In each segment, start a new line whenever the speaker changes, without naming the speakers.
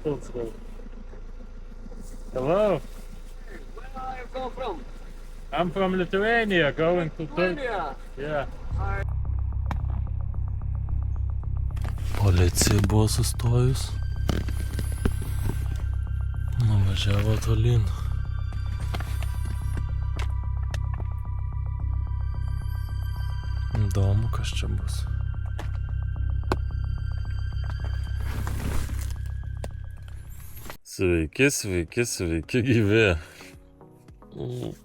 That's good. Hello,
Where are you come from?
I'm from Lithuania, going to Turkey.
Lithuania.
Yeah.
Policija buvo sustojus. Nuvažiavo tolyn. Įdomu, kas čia bus. Sveiki, sveiki, sveiki gyvi.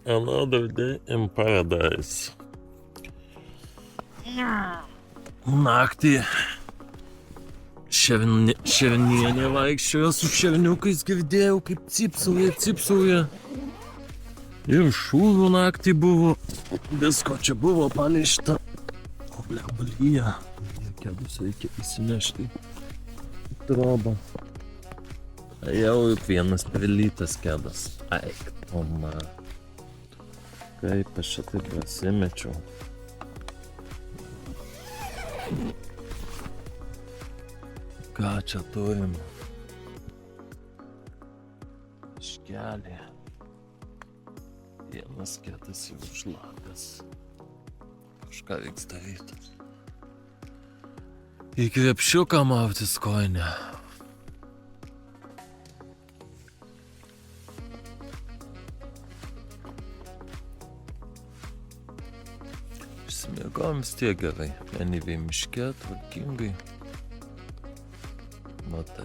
Another day in paradise. Naktį šernienė vaikščiojo su šerniukais, girdėjau, kaip cipsauja. Ir šūvių naktį buvo. Visko čia buvo paleišta. O blebalyje. Kėdus reikia įsinešti į trobą. Jau vienas prilytas kėdas. Eik, toma. Kaip aš čia taip prasimečiau. Ką čia turim? Škelė. Vienas kėdas jau užlapęs. Kažką reiks daryti. Į krepšiuką mautis kojinę. Išsimiegom vis tiek gerai. Vienyviai miške, tvarkingai. Matai.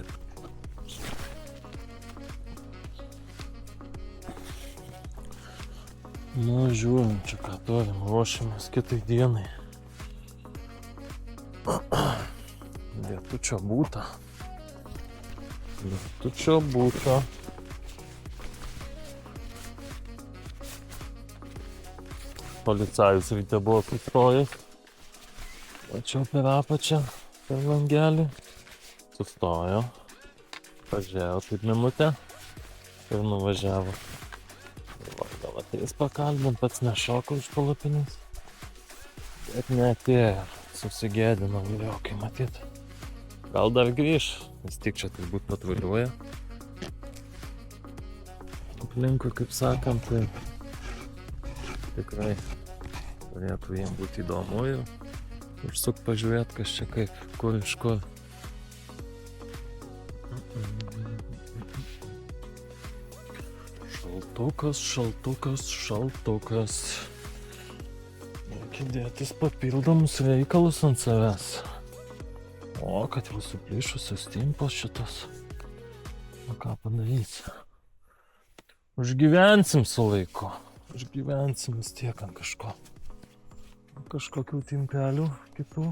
Nu, žiūrim, čia ką turim, ruošiamės kitai dienai. Lietučio būta. Policajus ryte buvo sustojęs. Tačiau per apačią, per langelį. Sustojo. Pažiūrėjo taip minutę. Ir nuvažiavo. Gal ateis pakalbint, pats nešoko iš palapinės. Bet neatėjo. Susigėdino viliokai matyt. Gal dar grįš. Vis tik čia turbūt patruliuoja. Aplinkui, kaip sakant, tai tikrai turėtų jiem būti įdomu ir užsuk pažiūrėt, kas čia kaip, kur iš kur. Šaltukas. Reikia dėtis papildomus reikalus ant savęs. O, kad jau suplyšusios timpos šitos. O ką padarysi? Užgyvensim su laiku. Užgyvensim vis tiek ant kažko. Kažkokių timpelių kitų.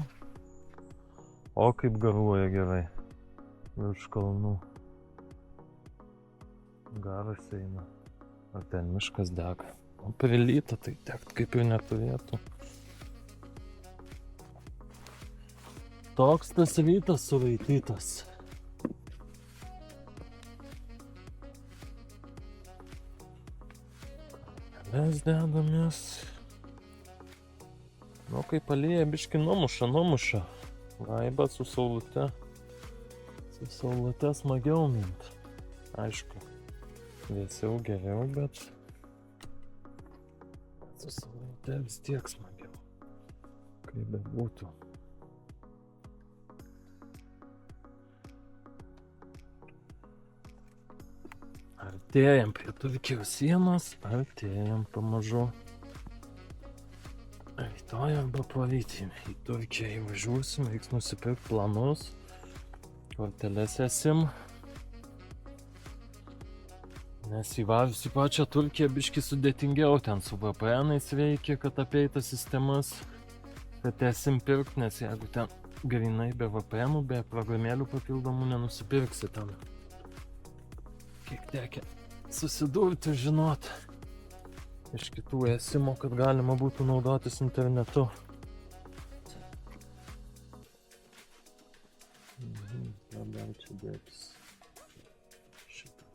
O, kaip garuoja gerai. Virš kalnų. Garas eina. Ar ten miškas dega. O prilyta tai degt kaip ir neturėtų. Toks tas rytas suraitytas. Mes dedamės. Nu, kai palėja biški numuša. Vaibą su saulute. Su saulute smagiau mint. Aišku, vėsiau geriau, bet su saulute vis tiek smagiau. Kaip bebūtų. Artėjam prie Turkijos sienos, artėjam pamažu. Rytoj arba porytį į Turkiją įvažiuosim, reiks nusipirkti planus, korteles esim. Nes įvažius į pačią Turkiją biški sudėtingiau, ten su VPN-ais reikia, kad apeitų sistemas, kad esim pirkt, nes jeigu ten grinai be VPN-ų, be programėlių papildomų nenusipirksi ten. Kiek tekia susidurti, žinot, iš kitų esimo, kad galima būtų naudotis internetu. Dar čia dėtis. Šitą.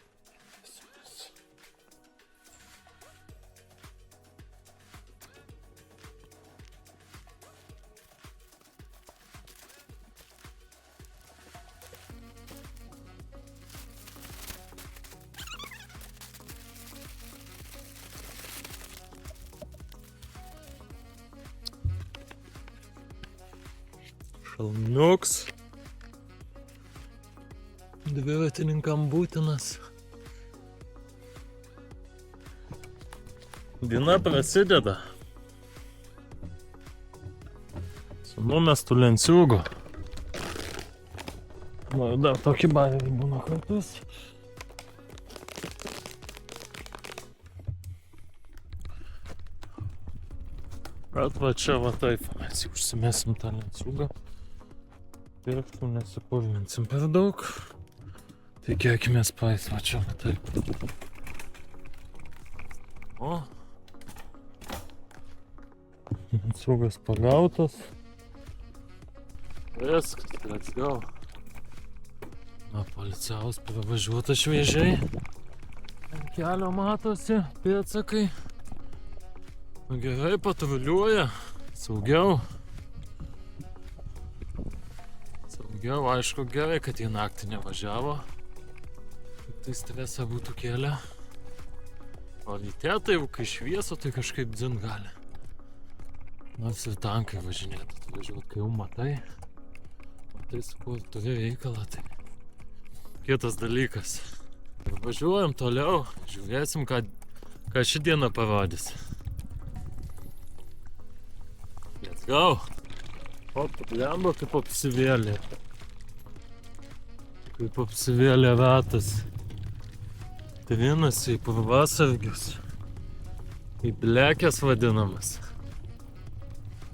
Kalniuks. Dviratininkam būtinas. Diena prasideda. Su numestu lenciūgu. Nu, dar tokį bajerį būna kartus. Bet va čia va taip, mes jau užsimesim tą lenciūgą. Pirktų, nesipurvinsim per daug. Tikėkimės praeis, va čia va taip. O. Lenciūgas pagautas. Viskas, let's go. Na, policijaus pravažiuota šviežiai. Ant kelio matosi pėdsakai. Nu, gerai, patruliuoja. Saugiau. Saugiau, aišku, gerai, kad jie naktį nevažiavo. Tai stresą būtų kėlę. O ryte tai jau kai švieso, tai kažkaip dzin gali. Nors ir tankai važinėtų, atvažiuot, kai jau matai. Matai, su kuo turi reikalą, tai kitas dalykas. Ir važiuojam toliau, žiūrėsim, ką ši diena parodys. Let's go! O, blemba, kaip apsivėlė. Kaip apsivėlė ratas. Trinasi į pavasargius. Į blekės vadinamas.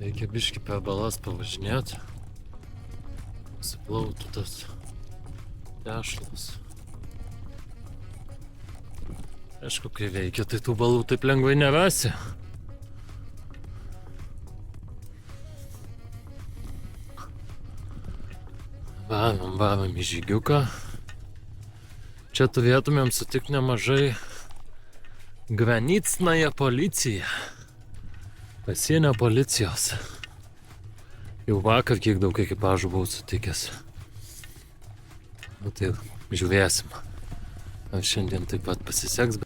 Reikia biškį per balas pavažinėti. Nusiplautų tas tešlas. Aišku, kai veikia, tai tų balų taip lengvai nerasi. Varom į žygiuką. Čia turėtumėm sutikti nemažai granicnąją policiją. Pasienio policijos. Jau vakar kiek daug ekipažų buvau sutikęs. Nu tai žiūrėsim. Ar šiandien taip pat pasiseks.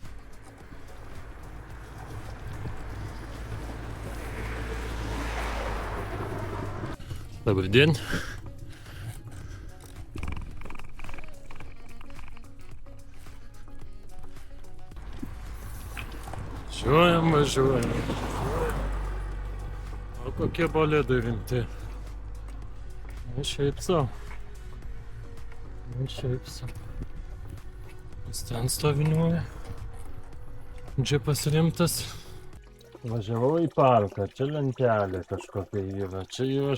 Labdien. Važiuojam. O kokie bolidai rimti. Ne šiaip sau. Jis ten stoviniuoja. Džipas rimtas. Važiavau į parką, čia lentelė kažkokia yra. Čia yra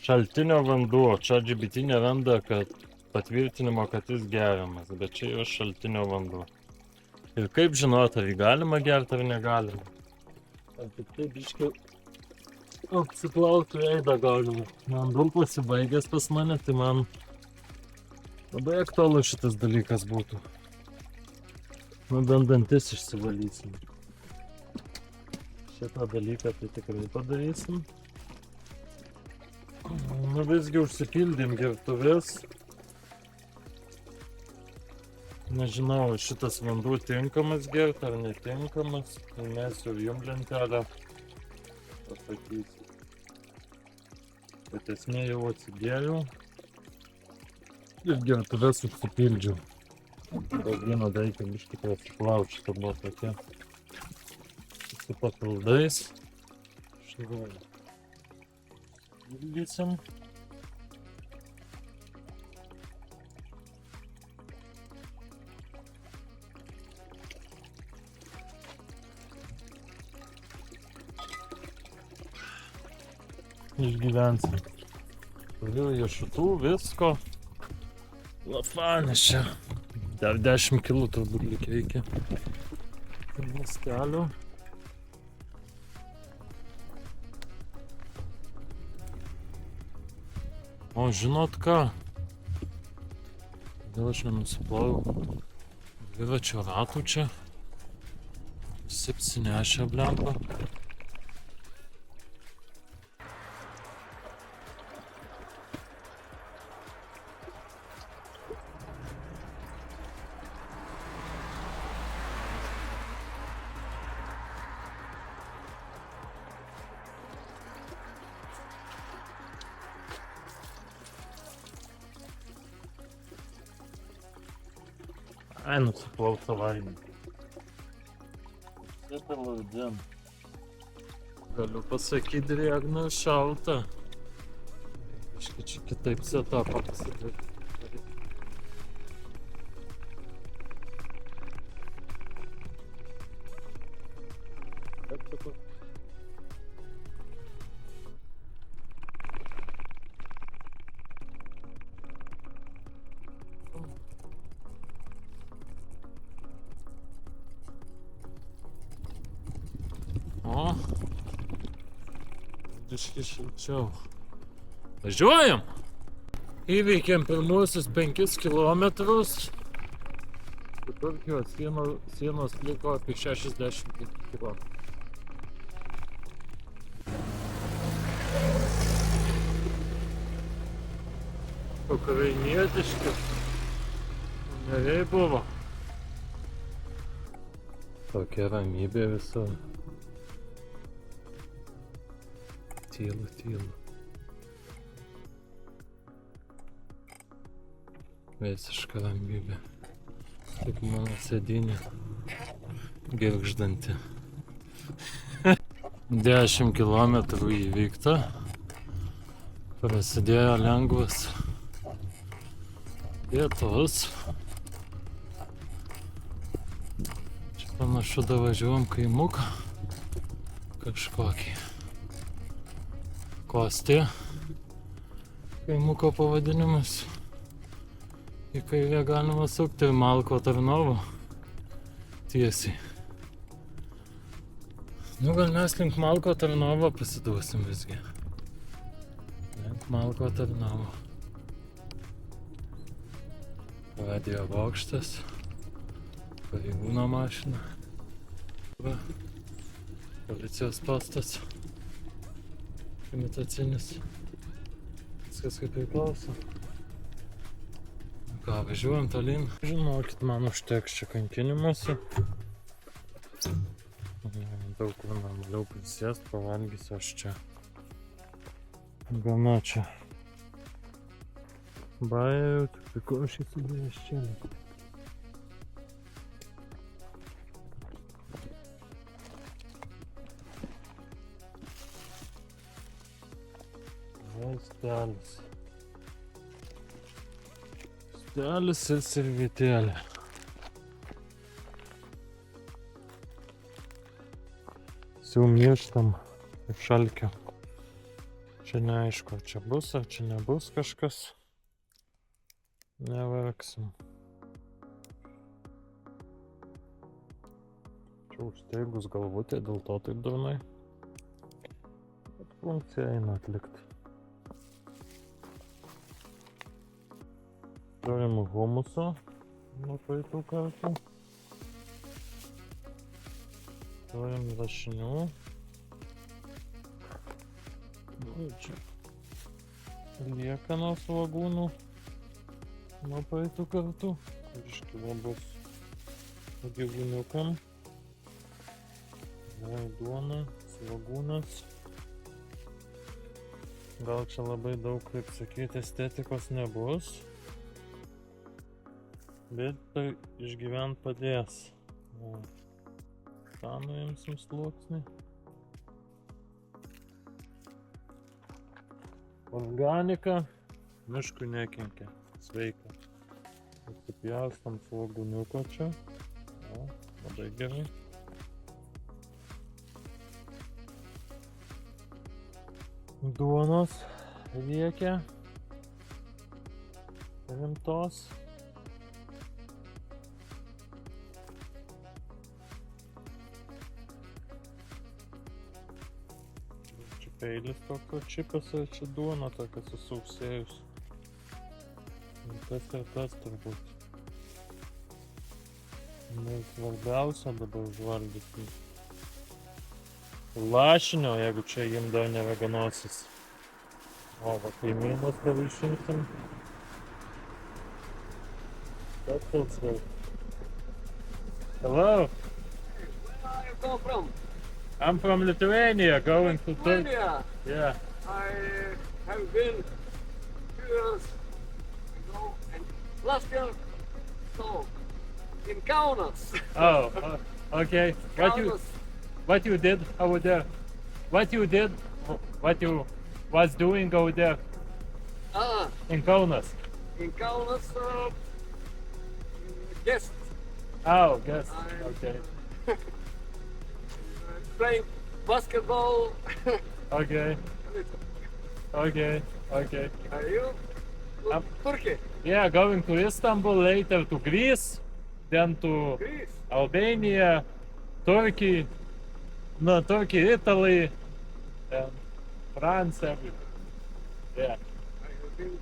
šaltinio vanduo. Čia LGBT neranda patvirtinimo, kad jis geriamas, bet čia yra šaltinio vanduo. Ir kaip žinot, ar jį galima gerti ar negalima. Ar tik tai biškiau apsiplautų veidą galima. Vanduo pasibaigęs pas mane, tai man labai aktualu šitas dalykas būtų. Nu, bent dantis išsivalysim. Šitą dalyką tai tikrai padarysim. Nu, visgi užsipildėm gertuvės. Nežinau, šitas vanduo tinkamas gerti ar netinkamas. Tai mes jau jum lentelę pasakysiu. Bet esmė jau atsigėriau. Ir gertuvės užsipildžiau. Daug vieno reikia biškį prasiplauti, šitą buvo tokia. Su papildais. Štai. Pildysim. Išgyvensim. Turiu riešutų, visko. Lafanis čia. Dar 10 kilų turbūt lyg reikia. Mastelių. O žinot ką? Kodėl aš nenusiploviau dviračio ratų čia? Visi apsinešę blemba. Ai, nusiplauk savaime. Sėdalo dien. Galiu pasakyti, drėgna ir šalta. Kažkaip čia kitaip setupą pasidaryti. O, biškį šilčiau. Važiuojam! Įveikėm pirmuosius 5 kilometrus. Turkijos sienos liko apie 60 kilometrų. Ukrainietiški. Neriai buvo. Tokia ramybė visur. Tylu. Visiška ramybė. Tik mano sėdynė girgždanti. 10 kilometrų įveikta. Prasidėjo lengvas pietus. Čia panašu davažiuojam kaimuką kažkokį. Kostė. Kaimuko pavadinimas. Į kairę galima sukti ir Malko Tarnovo. Tiesiai. Nu gal mes link Malko Tarnovo pasiduosim visgi. Link Malko Tarnovo. Radio bokštas. Pareigūno mašina. Va. Policijos postas. Imitacinis. Viskas kaip priklauso. Ką, važiuojam tolyn? Žinokit, man užteks čia kankinimuose. Daug kur normaliau prisėst, pavalgysiu aš čia. Gana čia. Bajau, tik ko aš įsidėjęs čia. Stelis. Stelis ir servetėlė. Jau mirštam iš šalkio. Čia neaišku, ar čia bus, ar čia nebus kažkas. Nevargsim. Čia užsteigus galvutė, dėl to taip dažnai. Bet funkcija eina atlikti. Turim humuso nuo praeitų kartų. Turim lašinių. Čia liekanos svogūnų nuo praeitų kartų. Iškilo bus gyvūniukam. Duona, svogūnas. Gal čia labai daug, kaip sakyti, estetikos nebus. Bet tai išgyvent padės. Tą nuimsim sluoksnį. Organika miškui nekenkia. Sveika. Pasipjaustam svogūniuką čia. O, labai gerai. Duonos riekia. Rimtos. Peilis tokio čipas, ar čia duona tokia susausėjus. Tas ir tas turbūt. Ir svarbiausia dabar užvalgyti. Lašinio, jeigu čia jim dar neveganosis. O, va kaimynas pavaišinsim. That's so Hello.
Where are you come from?
I'm from Lithuania, going to Turkey.
Lithuania.
Yeah.
I have been 2 years ago and last year, so in Kaunas.
Oh, okay.
Kaunas.
What you did over there? What you did? What you was doing over there
Ah,
in Kaunas?
in Kaunas, guest.
Oh, yes.
I-
Okay.
Playing basketball.
Okay. Okay. Okay.
Are you?
Um,
Turkey.
Yeah, going to Istanbul, later to Greece, then to
Greece.
Albania, Turkey, no, Turkey, Italy, and France, everything. Yeah.
I have been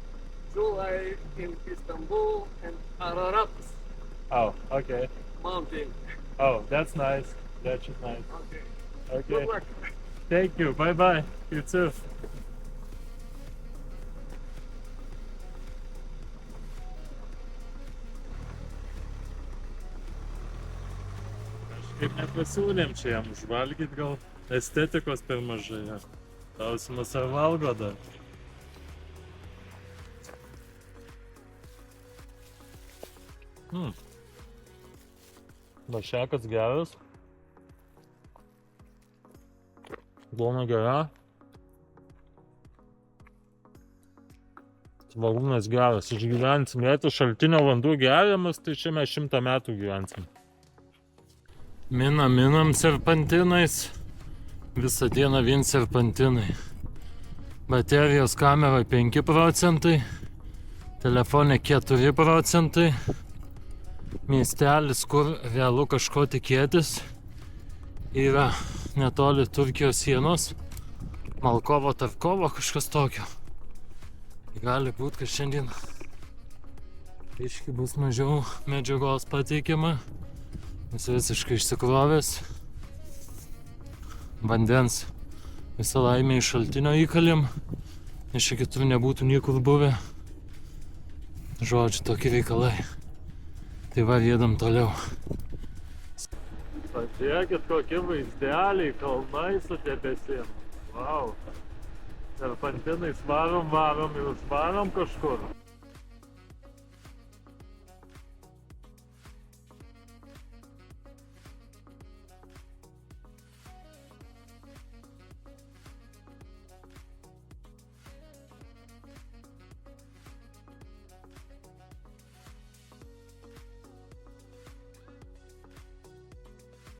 July in Istanbul and Ararat
Oh, okay.
mountain.
Oh, that's nice. That's nice.
Okay.
Okay.
Good luck.
Thank you. Bye bye. You too. Kažkaip nepasiūlėm čia jam užvalgyt, gal estetikos per mažai. Ja. Klausimas ar valgo dar. Lašekas geras. Duona gera. Svogūnas geras, išgyvensim. Jeigu šaltinio vanduo geriamas, tai čia mes 100 metų gyvensim. Minam serpantinais. Visą dieną vien serpantinai. Baterijos kamera 5%. Telefone 4%. Miestelis, kur realu kažko tikėtis, yra netoli Turkijos sienos. Malkovo, Tarkovo, kažkas tokio. Gali būti, kad šiandien biškį bus mažiau medžiagos pateikiama, nes visiškai išsikrovęs. Vandens visą laimę iš šaltinio įkalėm, nes čia kitur nebūtų niekur buvę. Žodžiu, tokie reikalai. Tai va, jėdam toliau. Pažiūrėkit, kokie vaizdeliai, kalnai su debesim. Vau. Serpantinais varom ir užvarom kažkur.